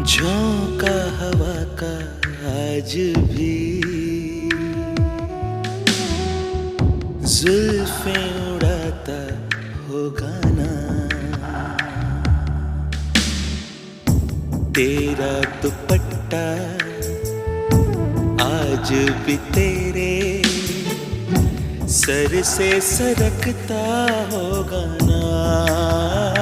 झोंका हवा का आज भी जुल्फें उड़ाता होगा ना। तेरा दुपट्टा आज भी तेरे सर से सरकता होगा ना।